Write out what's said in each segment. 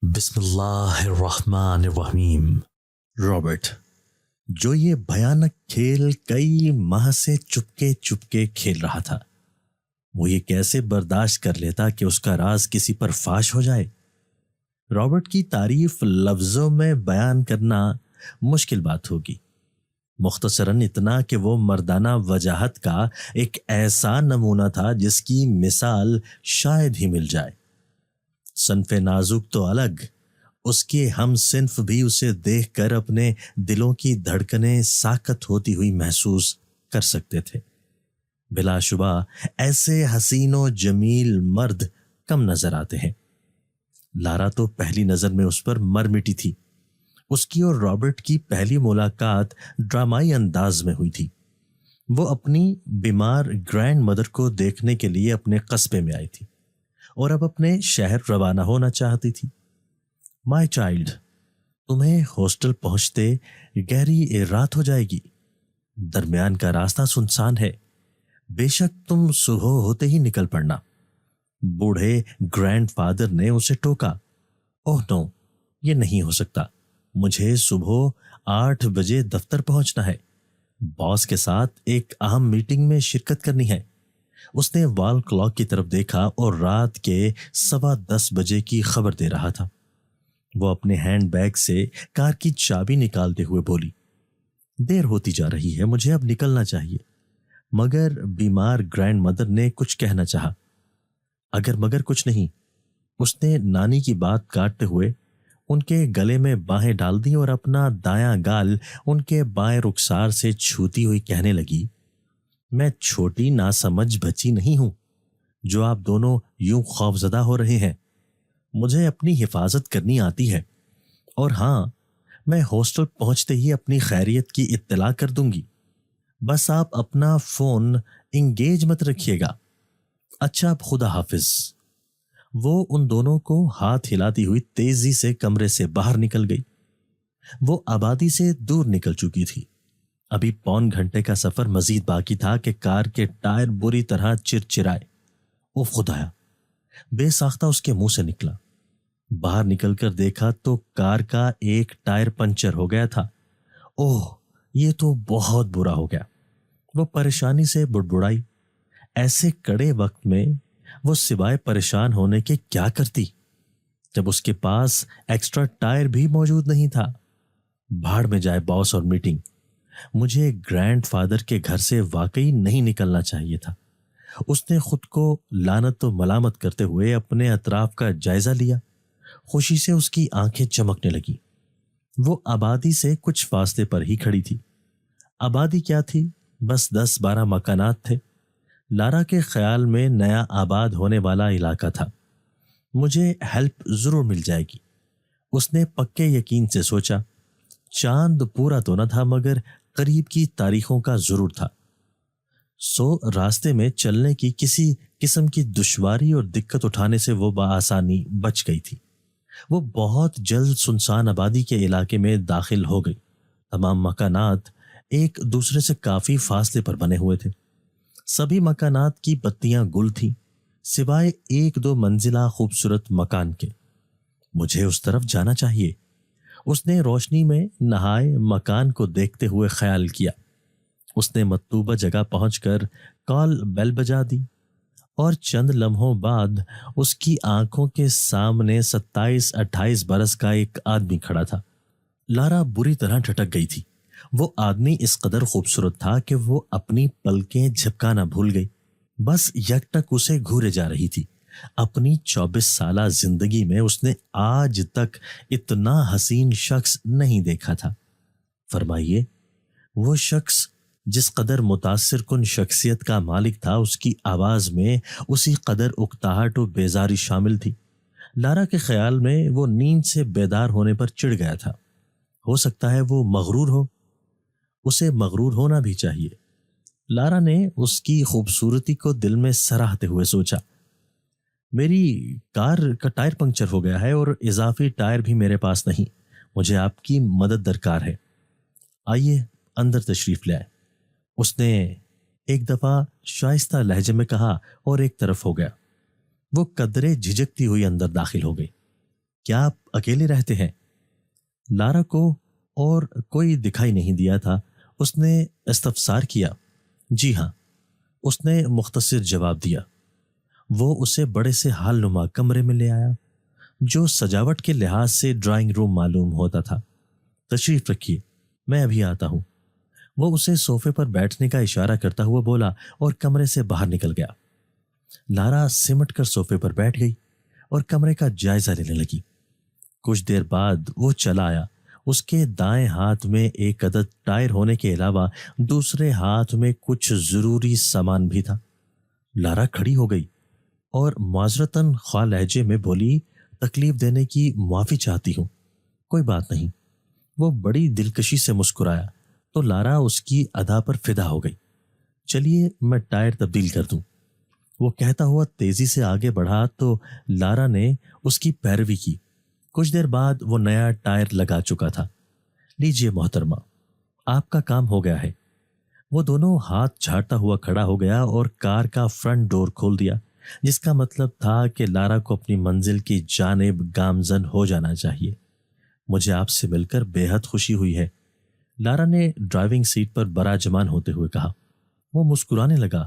بسم اللہ الرحمن الرحیم۔ رابرٹ، جو یہ بھیانک کھیل کئی ماہ سے چپکے چپکے کھیل رہا تھا، وہ یہ کیسے برداشت کر لیتا کہ اس کا راز کسی پر فاش ہو جائے؟ رابرٹ کی تعریف لفظوں میں بیان کرنا مشکل بات ہوگی، مختصراً اتنا کہ وہ مردانہ وجاہت کا ایک ایسا نمونہ تھا جس کی مثال شاید ہی مل جائے۔ صنف نازک تو الگ، اس کے ہم صنف بھی اسے دیکھ کر اپنے دلوں کی دھڑکنیں ساکت ہوتی ہوئی محسوس کر سکتے تھے۔ بلا شبہ ایسے حسین و جمیل مرد کم نظر آتے ہیں۔ لارا تو پہلی نظر میں اس پر مر مٹی تھی۔ اس کی اور رابرٹ کی پہلی ملاقات ڈرامائی انداز میں ہوئی تھی۔ وہ اپنی بیمار گرینڈ مدر کو دیکھنے کے لیے اپنے قصبے میں آئی تھی اور اب اپنے شہر روانہ ہونا چاہتی تھی۔ مائی چائلڈ، تمہیں ہاسٹل پہنچتے گہری رات ہو جائے گی۔ درمیان کا راستہ سنسان ہے، بے شک تم صبح ہوتے ہی نکل پڑنا۔ بوڑھے گرینڈ فادر نے اسے ٹوکا۔ اوہ نو، یہ نہیں ہو سکتا، مجھے صبح 8 بجے دفتر پہنچنا ہے، باس کے ساتھ ایک اہم میٹنگ میں شرکت کرنی ہے۔ اس نے وال کلاک کی طرف دیکھا اور رات کے 10:15 بجے کی خبر دے رہا تھا۔ وہ اپنے ہینڈ بیگ سے کار کی چابی نکالتے ہوئے بولی، دیر ہوتی جا رہی ہے، مجھے اب نکلنا چاہیے۔ مگر بیمار گرینڈ مدر نے کچھ کہنا چاہا۔ اگر مگر کچھ نہیں، اس نے نانی کی بات کاٹتے ہوئے ان کے گلے میں باہیں ڈال دی اور اپنا دایاں گال ان کے بائیں رخسار سے چھوتی ہوئی کہنے لگی، میں چھوٹی ناسمجھ بچی نہیں ہوں جو آپ دونوں یوں خوفزدہ ہو رہے ہیں۔ مجھے اپنی حفاظت کرنی آتی ہے، اور ہاں، میں ہاسٹل پہنچتے ہی اپنی خیریت کی اطلاع کر دوں گی۔ بس آپ اپنا فون انگیج مت رکھیے گا۔ اچھا، اب خدا حافظ۔ وہ ان دونوں کو ہاتھ ہلاتی ہوئی تیزی سے کمرے سے باہر نکل گئی۔ وہ آبادی سے دور نکل چکی تھی۔ ابھی پون گھنٹے کا سفر مزید باقی تھا کہ کار کے ٹائر بری طرح چرچرائے۔ اوہ خدایا، بے ساختہ اس کے منہ سے نکلا۔ باہر نکل کر دیکھا تو کار کا ایک ٹائر پنچر ہو گیا تھا۔ اوہ، یہ تو بہت برا ہو گیا۔ وہ پریشانی سے بڑبڑائی۔ ایسے کڑے وقت میں وہ سوائے پریشان ہونے کے کیا کرتی جب اس کے پاس ایکسٹرا ٹائر بھی موجود نہیں تھا؟ بھاڑ میں جائے باس اور میٹنگ۔ مجھے گرینڈ فادر کے گھر سے واقعی نہیں نکلنا چاہیے تھا۔ اس نے خود کو لعنت و ملامت کرتے ہوئے اپنے اطراف کا جائزہ لیا۔ خوشی سے اس کی آنکھیں چمکنے لگیں۔ وہ آبادی سے کچھ فاصلے پر ہی کھڑی تھی۔ آبادی کیا تھی؟ بس 10-12 مکانات تھے۔ لارا کے خیال میں نیا آباد ہونے والا علاقہ تھا۔ مجھے ہیلپ ضرور مل جائے گی، اس نے پکے یقین سے سوچا۔ چاند پورا تو نہ تھا مگر قریب کی تاریخوں کا ضرور تھا، سو راستے میں چلنے کی کسی قسم کی دشواری اور دقت اٹھانے سے وہ بآسانی بچ گئی تھی۔ وہ بہت جلد سنسان آبادی کے علاقے میں داخل ہو گئی۔ تمام مکانات ایک دوسرے سے کافی فاصلے پر بنے ہوئے تھے۔ سبھی مکانات کی بتیاں گل تھیں سوائے 1-2 منزلہ خوبصورت مکان کے۔ مجھے اس طرف جانا چاہیے، اس نے روشنی میں نہائے مکان کو دیکھتے ہوئے خیال کیا۔ اس نے مطلوبہ جگہ پہنچ کر کال بیل بجا دی اور چند لمحوں بعد اس کی آنکھوں کے سامنے 27-28 برس کا ایک آدمی کھڑا تھا۔ لارا بری طرح ٹھٹک گئی تھی۔ وہ آدمی اس قدر خوبصورت تھا کہ وہ اپنی پلکیں جھپکانا بھول گئی، بس یکٹک اسے گھورے جا رہی تھی۔ اپنی 24 سالہ زندگی میں اس نے آج تک اتنا حسین شخص نہیں دیکھا تھا۔ فرمائیے، وہ شخص جس قدر متاثر کن شخصیت کا مالک تھا، اس کی آواز میں اسی قدر اکتاہٹ و بیزاری شامل تھی۔ لارا کے خیال میں وہ نیند سے بیدار ہونے پر چڑ گیا تھا۔ ہو سکتا ہے وہ مغرور ہو، اسے مغرور ہونا بھی چاہیے۔ لارا نے اس کی خوبصورتی کو دل میں سراہتے ہوئے سوچا، میری کار کا ٹائر پنکچر ہو گیا ہے اور اضافی ٹائر بھی میرے پاس نہیں، مجھے آپ کی مدد درکار ہے۔ آئیے اندر تشریف لائیں، اس نے ایک دفعہ شائستہ لہجے میں کہا اور ایک طرف ہو گیا۔ وہ قدرے جھجکتی ہوئی اندر داخل ہو گئی۔ کیا آپ اکیلے رہتے ہیں؟ لارا کو اور کوئی دکھائی نہیں دیا تھا۔ اس نے استفسار کیا۔ جی ہاں، اس نے مختصر جواب دیا۔ وہ اسے بڑے سے حال نما کمرے میں لے آیا جو سجاوٹ کے لحاظ سے ڈرائنگ روم معلوم ہوتا تھا۔ تشریف رکھیے، میں ابھی آتا ہوں۔ وہ اسے صوفے پر بیٹھنے کا اشارہ کرتا ہوا بولا اور کمرے سے باہر نکل گیا۔ لارا سمٹ کر صوفے پر بیٹھ گئی اور کمرے کا جائزہ لینے لگی۔ کچھ دیر بعد وہ چلا آیا۔ اس کے دائیں ہاتھ میں ایک عدد ٹائر ہونے کے علاوہ دوسرے ہاتھ میں کچھ ضروری سامان بھی تھا۔ لارا کھڑی ہو گئی اور معذرتاً خواہ لہجے میں بولی، تکلیف دینے کی معافی چاہتی ہوں۔ کوئی بات نہیں۔ وہ بڑی دلکشی سے مسکرایا تو لارا اس کی ادا پر فدا ہو گئی۔ چلیے میں ٹائر تبدیل کر دوں۔ وہ کہتا ہوا تیزی سے آگے بڑھا تو لارا نے اس کی پیروی کی۔ کچھ دیر بعد وہ نیا ٹائر لگا چکا تھا۔ لیجئے محترمہ، آپ کا کام ہو گیا ہے۔ وہ دونوں ہاتھ جھاڑتا ہوا کھڑا ہو گیا اور کار کا فرنٹ ڈور کھول دیا، جس کا مطلب تھا کہ لارا کو اپنی منزل کی جانب گامزن ہو جانا چاہیے۔ مجھے آپ سے مل کر بے حد خوشی ہوئی ہے، لارا نے ڈرائیونگ سیٹ پر براجمان ہوتے ہوئے کہا۔ وہ مسکرانے لگا۔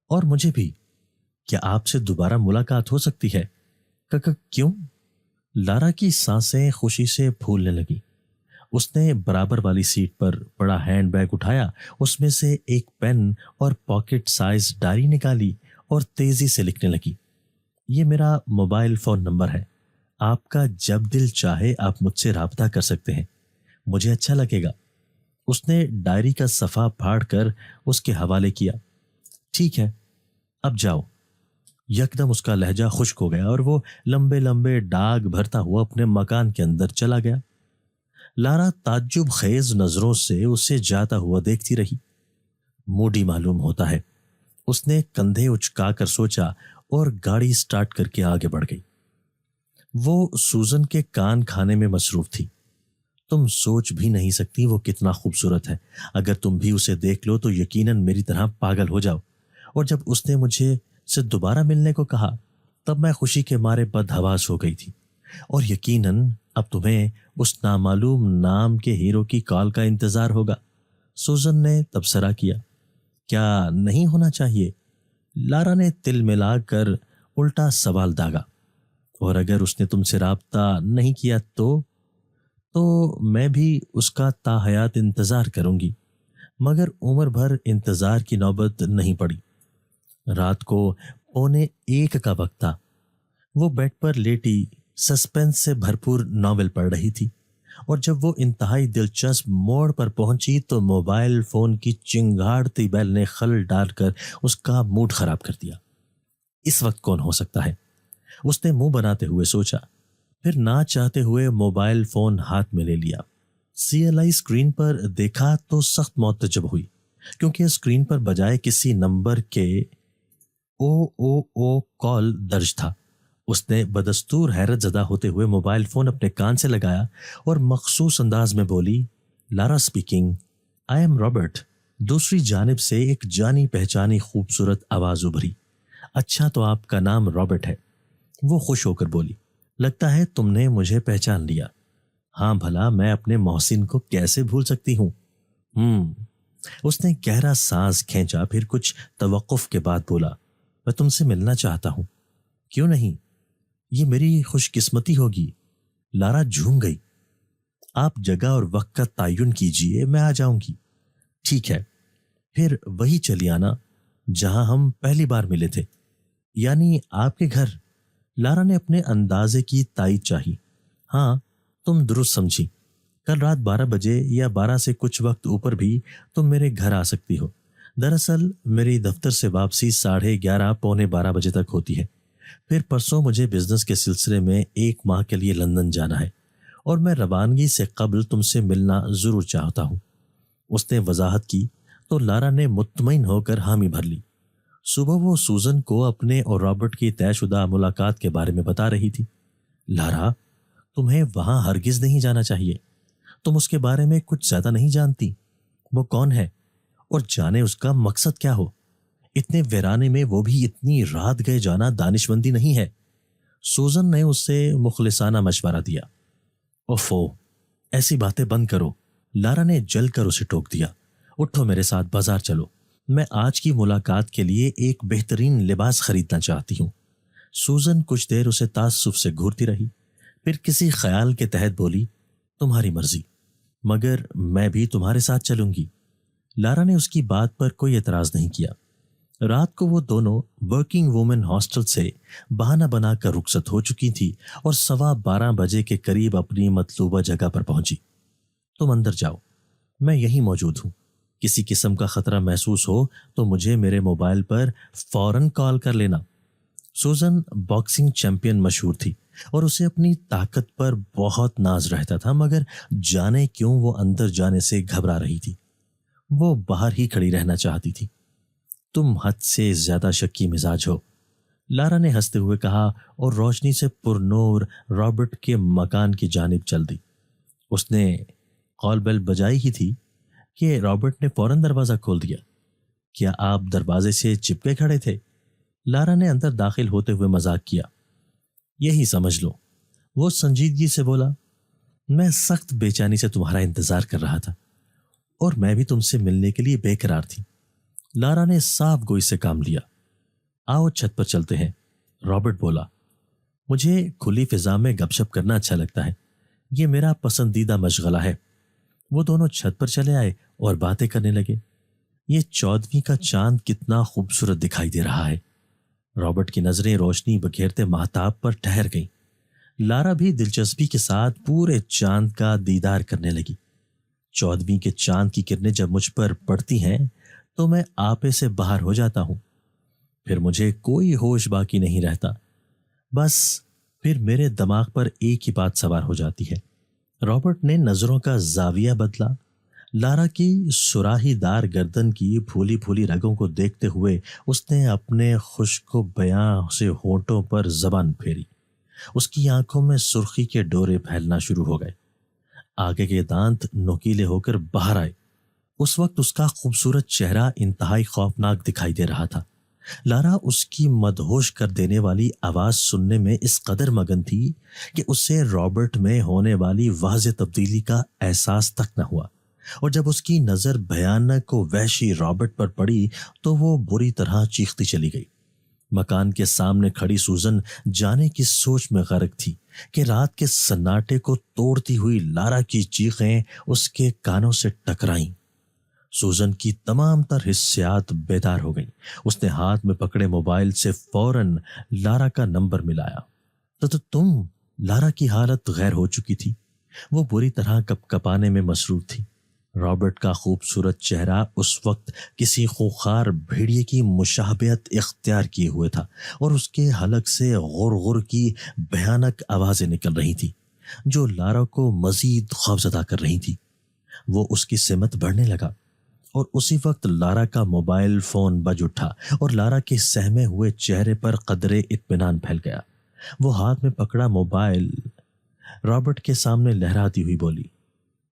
اور مجھے بھی۔ کیا آپ سے دوبارہ ملاقات ہو سکتی ہے؟ کیوں؟ لارا کی سانسیں خوشی سے پھولنے لگی۔ اس نے برابر والی سیٹ پر بڑا ہینڈ بیگ اٹھایا، اس میں سے ایک پین اور پاکٹ سائز ڈائری نکالی اور تیزی سے لکھنے لگی۔ یہ میرا موبائل فون نمبر ہے، آپ کا جب دل چاہے آپ مجھ سے رابطہ کر سکتے ہیں، مجھے اچھا لگے گا۔ اس نے ڈائری کا صفحہ پھاڑ کر اس کے حوالے کیا۔ ٹھیک ہے، اب جاؤ۔ یکدم اس کا لہجہ خشک ہو گیا اور وہ لمبے لمبے ڈاگ بھرتا ہوا اپنے مکان کے اندر چلا گیا۔ لارا تعجب خیز نظروں سے اسے جاتا ہوا دیکھتی رہی۔ موڈی معلوم ہوتا ہے، اس نے کندھے اچکا کر سوچا اور گاڑی سٹارٹ کر کے آگے بڑھ گئی۔ وہ سوزن کے کان کھانے میں مصروف تھی۔ تم سوچ بھی نہیں سکتی وہ کتنا خوبصورت ہے۔ اگر تم بھی اسے دیکھ لو تو یقیناً میری طرح پاگل ہو جاؤ۔ اور جب اس نے مجھے سے دوبارہ ملنے کو کہا تب میں خوشی کے مارے بدحواس ہو گئی تھی۔ اور یقیناً اب تمہیں اس نامعلوم نام کے ہیرو کی کال کا انتظار ہوگا۔ سوزن نے تبصرہ کیا۔ کیا نہیں ہونا چاہیے؟ لارا نے تل ملا کر الٹا سوال داغا۔ اور اگر اس نے تم سے رابطہ نہیں کیا تو میں بھی اس کا تا حیات انتظار کروں گی، مگر عمر بھر انتظار کی نوبت نہیں پڑی۔ رات کو 1:45 کا وقت تھا۔ وہ بیڈ پر لیٹی سسپینس سے بھرپور ناول پڑھ رہی تھی، اور جب وہ انتہائی دلچسپ موڑ پر پہنچی تو موبائل فون کی چنگھاڑتی بیل نے خلل ڈال کر اس کا موڈ خراب کر دیا۔ اس وقت کون ہو سکتا ہے؟ اس نے منہ بناتے ہوئے سوچا، پھر نہ چاہتے ہوئے موبائل فون ہاتھ میں لے لیا۔ CLI اسکرین پر دیکھا تو سخت معتجب ہوئی، کیونکہ اسکرین پر بجائے کسی نمبر کے او کال درج تھا۔ اس نے بدستور حیرت زدہ ہوتے ہوئے موبائل فون اپنے کان سے لگایا اور مخصوص انداز میں بولی، لارا اسپیکنگ، آئی ایم رابرٹ۔ دوسری جانب سے ایک جانی پہچانی خوبصورت آواز ابھری۔ اچھا تو آپ کا نام رابرٹ ہے؟ وہ خوش ہو کر بولی، لگتا ہے تم نے مجھے پہچان لیا۔ ہاں بھلا، میں اپنے محسن کو کیسے بھول سکتی ہوں۔ اس نے گہرا سانس کھینچا، پھر کچھ توقف کے بعد بولا، میں تم سے ملنا چاہتا ہوں۔ کیوں نہیں؟ یہ میری خوش قسمتی ہوگی۔ لارا جھوم گئی۔ آپ جگہ اور وقت کا تعین کیجئے، میں آ جاؤں گی۔ ٹھیک ہے، پھر وہی چلی آنا جہاں ہم پہلی بار ملے تھے، یعنی آپ کے گھر۔ لارا نے اپنے اندازے کی تائید چاہی۔ ہاں، تم درست سمجھی۔ کل رات 12 بجے یا 12 سے کچھ وقت اوپر بھی تم میرے گھر آ سکتی ہو۔ دراصل میری دفتر سے واپسی 11:30 پونے 12 بجے تک ہوتی ہے۔ پھر پرسوں مجھے بزنس کے سلسلے میں 1 ماہ کے لیے لندن جانا ہے، اور میں روانگی سے قبل تم سے ملنا ضرور چاہتا ہوں۔ اس نے وضاحت کی تو لارا نے مطمئن ہو کر حامی بھر لی۔ صبح وہ سوزن کو اپنے اور رابرٹ کی طے شدہ ملاقات کے بارے میں بتا رہی تھی۔ لارا، تمہیں وہاں ہرگز نہیں جانا چاہیے۔ تم اس کے بارے میں کچھ زیادہ نہیں جانتی۔ وہ کون ہے اور جانے اس کا مقصد کیا ہو؟ اتنے ویرانے میں وہ بھی اتنی رات گئے جانا دانشمندی نہیں ہے۔ سوزن نے اسے مخلصانہ مشورہ دیا۔ اوفو، ایسی باتیں بند کرو، لارا نے جل کر اسے ٹوک دیا۔ اٹھو میرے ساتھ بازار چلو، میں آج کی ملاقات کے لیے ایک بہترین لباس خریدنا چاہتی ہوں۔ سوزن کچھ دیر اسے تعصب سے گھورتی رہی، پھر کسی خیال کے تحت بولی، تمہاری مرضی، مگر میں بھی تمہارے ساتھ چلوں گی۔ لارا نے اس کی بات پر کوئی اعتراض نہیں کیا۔ رات کو وہ دونوں ورکنگ وومن ہاسٹل سے بہانہ بنا کر رخصت ہو چکی تھی اور 12:15 بجے کے قریب اپنی مطلوبہ جگہ پر پہنچی۔ تم اندر جاؤ، میں یہیں موجود ہوں۔ کسی قسم کا خطرہ محسوس ہو تو مجھے میرے موبائل پر فوراً کال کر لینا۔ سوزن باکسنگ چیمپئن مشہور تھی اور اسے اپنی طاقت پر بہت ناز رہتا تھا، مگر جانے کیوں وہ اندر جانے سے گھبرا رہی تھی۔ وہ باہر ہی کھڑی رہنا چاہتی تھی۔ تم حد سے زیادہ شکی مزاج ہو، لارا نے ہنستے ہوئے کہا اور روشنی سے پر نور رابرٹ کے مکان کی جانب چل دی۔ اس نے کال بیل بجائی ہی تھی کہ رابرٹ نے فوراً دروازہ کھول دیا۔ کیا آپ دروازے سے چپکے کھڑے تھے؟ لارا نے اندر داخل ہوتے ہوئے مذاق کیا۔ یہی سمجھ لو، وہ سنجیدگی سے بولا۔ میں سخت بے چینی سے تمہارا انتظار کر رہا تھا اور میں بھی تم سے ملنے کے لیے بے قرار تھی۔ لارا نے صاف گوئی سے کام لیا۔ آؤ چھت پر چلتے ہیں، رابرٹ بولا۔ مجھے کھلی فضا میں گپ شپ کرنا اچھا لگتا ہے، یہ میرا پسندیدہ مشغلہ ہے۔ وہ دونوں چھت پر چلے آئے اور باتیں کرنے لگے۔ یہ 14ویں کا چاند کتنا خوبصورت دکھائی دے رہا ہے۔ رابرٹ کی نظریں روشنی بکھیرتے ماہتاب پر ٹھہر گئیں۔ لارا بھی دلچسپی کے ساتھ پورے چاند کا دیدار کرنے لگی۔ 14ویں کے چاند کی کرنیں جب مجھ پر پڑتی ہیں تو میں آپے سے باہر ہو جاتا ہوں، پھر مجھے کوئی ہوش باقی نہیں رہتا۔ بس پھر میرے دماغ پر ایک ہی بات سوار ہو جاتی ہے۔ رابرٹ نے نظروں کا زاویہ بدلا۔ لارا کی سراہی دار گردن کی پھولی پھولی رگوں کو دیکھتے ہوئے اس نے اپنے خشک بیاں سے ہونٹوں پر زبان پھیری۔ اس کی آنکھوں میں سرخی کے ڈورے پھیلنا شروع ہو گئے۔ آگے کے دانت نوکیلے ہو کر باہر آئے۔ اس وقت اس کا خوبصورت چہرہ انتہائی خوفناک دکھائی دے رہا تھا۔ لارا اس کی مدہوش کر دینے والی آواز سننے میں اس قدر مگن تھی کہ اسے رابرٹ میں ہونے والی واضح تبدیلی کا احساس تک نہ ہوا، اور جب اس کی نظر بھیانک و وحشی رابرٹ پر پڑی تو وہ بری طرح چیختی چلی گئی۔ مکان کے سامنے کھڑی سوزن جانے کی سوچ میں غرق تھی کہ رات کے سناٹے کو توڑتی ہوئی لارا کی چیخیں اس کے کانوں سے ٹکرائیں۔ سوزن کی تمام تر حسیات بیدار ہو گئیں۔ اس نے ہاتھ میں پکڑے موبائل سے فوراً لارا کا نمبر ملایا۔ تم لارا کی حالت غیر ہو چکی تھی۔ وہ بری طرح کپ کپانے میں مصروف تھی۔ رابرٹ کا خوبصورت چہرہ اس وقت کسی خوخار بھیڑیے کی مشابہت اختیار کیے ہوئے تھا اور اس کے حلق سے غر غر کی بھیانک آوازیں نکل رہی تھی جو لارا کو مزید خوفزدہ کر رہی تھی۔ وہ اس کی سمت بڑھنے لگا اور اسی وقت لارا کا موبائل فون بج اٹھا اور لارا کے سہمے ہوئے چہرے پر قدرے اطمینان پھیل گیا۔ وہ ہاتھ میں پکڑا موبائل رابرٹ کے سامنے لہراتی ہوئی بولی،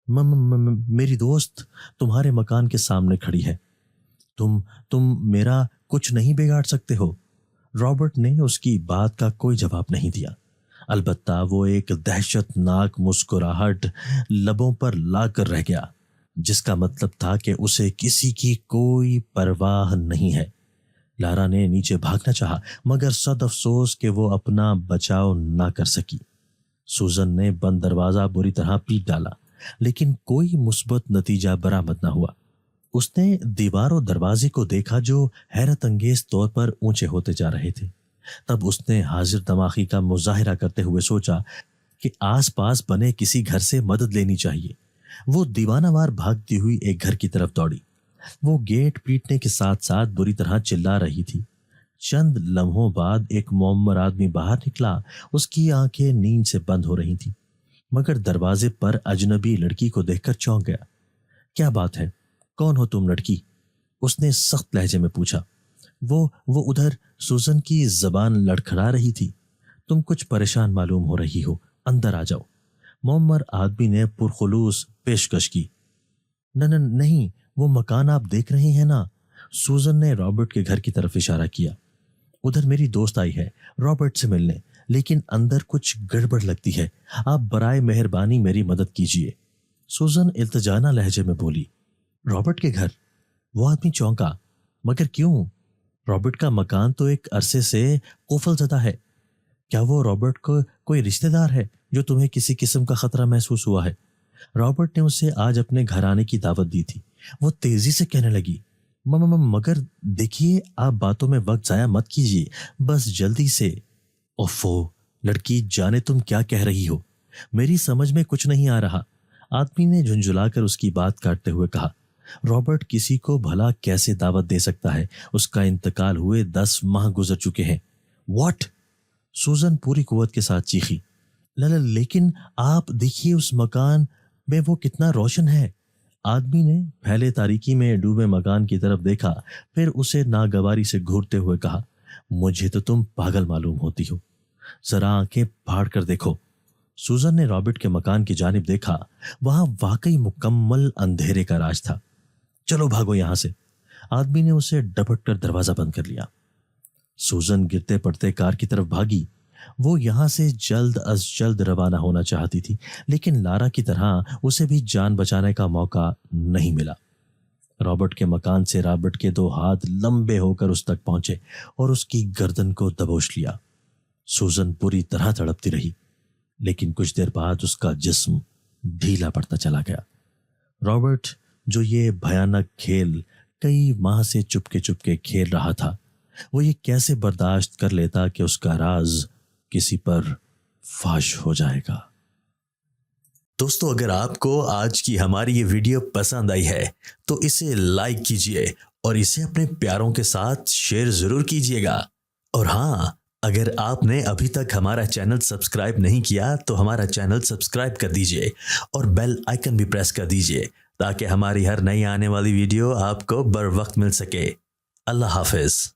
میری دوست تمہارے مکان کے سامنے کھڑی ہے، تم میرا کچھ نہیں بگاڑ سکتے ہو۔ رابرٹ نے اس کی بات کا کوئی جواب نہیں دیا، البتہ وہ ایک دہشت ناک مسکراہٹ لبوں پر لا کر رہ گیا، جس کا مطلب تھا کہ اسے کسی کی کوئی پرواہ نہیں ہے۔ لارا نے نیچے بھاگنا چاہا مگر صد افسوس کہ وہ اپنا بچاؤ نہ کر سکی۔ سوزن نے بند دروازہ بری طرح پیٹ ڈالا لیکن کوئی مثبت نتیجہ برآمد نہ ہوا۔ اس نے دیوار و دروازے کو دیکھا جو حیرت انگیز طور پر اونچے ہوتے جا رہے تھے۔ تب اس نے حاضر دماغی کا مظاہرہ کرتے ہوئے سوچا کہ آس پاس بنے کسی گھر سے مدد لینی چاہیے۔ وہ دیوانہ وار بھاگتی ہوئی ایک گھر کی طرف دوڑی۔ وہ گیٹ پیٹنے کے ساتھ ساتھ بری طرح چلا رہی تھی۔ چند لمحوں بعد ایک معمر آدمی باہر نکلا۔ اس کی آنکھیں نیند سے بند ہو رہی تھیں مگر دروازے پر اجنبی لڑکی کو دیکھ کر چونک گیا۔ کیا بات ہے، کون ہو تم لڑکی؟ اس نے سخت لہجے میں پوچھا۔ وہ ادھر، سوزن کی زبان لڑکھڑا رہی تھی۔ تم کچھ پریشان معلوم ہو رہی ہو، اندر آ جاؤ۔ معمر آدمی نے پرخلوص پیشکش کی۔ نہیں، وہ مکان آپ دیکھ رہے ہیں نا؟ سوزن نے رابرٹ کے گھر کی طرف اشارہ کیا۔ ادھر میری دوست آئی ہے رابرٹ سے ملنے، لیکن اندر کچھ گڑبڑ لگتی ہے. آپ برائے مہربانی میری مدد کیجیے. سوزن التجانہ لہجے میں بولی. رابرٹ کے گھر؟ وہ آدمی چونکا. مگر کیوں؟ رابرٹ کا مکان تو ایک عرصے سے قفل زدہ ہے. کیا وہ رابرٹ کو کوئی رشتہ دار ہے جو تمہیں کسی قسم کا خطرہ محسوس ہوا ہے؟ رابرٹ نے اسے آج اپنے گھر آنے کی دعوت دی تھی. وہ تیزی سے کہنے لگی. مگر دیکھیے، آپ باتوں میں وقت ضائع مت کیجیے، بس جلدی سے. اوفو لڑکی، جانے تم کیا کہہ رہی ہو، میری سمجھ میں کچھ نہیں آ رہا. آدمی نے جھنجھلا کر اس کی بات کاٹتے ہوئے کہا. رابرٹ کسی کو بھلا کیسے دعوت دے سکتا ہے؟ اس کا انتقال ہوئے 10 ماہ گزر چکے ہیں. واٹ؟ سوزن پوری قوت کے ساتھ چیخی. لیکن آپ دیکھیے اس مکان میں وہ کتنا روشن ہے. آدمی نے پھیلے تاریکی میں ڈوبے مکان کی طرف دیکھا، پھر اسے ناگواری سے گھورتے ہوئے کہا. مجھے تو تم پاگل معلوم ہوتی ہو، ذرا آنکھیں پھاڑ کر دیکھو. سوزن نے رابرٹ کے مکان کی جانب دیکھا. وہاں واقعی مکمل اندھیرے کا راج تھا. چلو بھاگو یہاں سے. آدمی نے اسے ڈپٹ کر دروازہ بند کر لیا. سوزن گرتے پڑتے کار کی طرف بھاگی. وہ یہاں سے جلد از جلد روانہ ہونا چاہتی تھی، لیکن لارا کی طرح اسے بھی جان بچانے کا موقع نہیں ملا. رابرٹ کے مکان سے رابرٹ کے 2 ہاتھ لمبے ہو کر اس تک پہنچے اور اس کی گردن کو دبوچ لیا. سوزن پوری طرح تڑپتی رہی، لیکن کچھ دیر بعد اس کا جسم ڈھیلا پڑتا چلا گیا. رابرٹ جو یہ بھیانک کھیل کئی ماہ سے چپکے کھیل رہا تھا، وہ یہ کیسے برداشت کر لیتا کہ اس کا راز کسی پر فاش ہو جائے گا. دوستو، اگر آپ کو آج کی ہماری یہ ویڈیو پسند آئی ہے تو اسے لائک کیجئے اور اسے اپنے پیاروں کے ساتھ شیئر ضرور کیجئے گا. اور ہاں، اگر آپ نے ابھی تک ہمارا چینل سبسکرائب نہیں کیا تو ہمارا چینل سبسکرائب کر دیجئے اور بیل آئیکن بھی پریس کر دیجئے تاکہ ہماری ہر نئی آنے والی ویڈیو آپ کو بر وقت مل سکے. اللہ حافظ.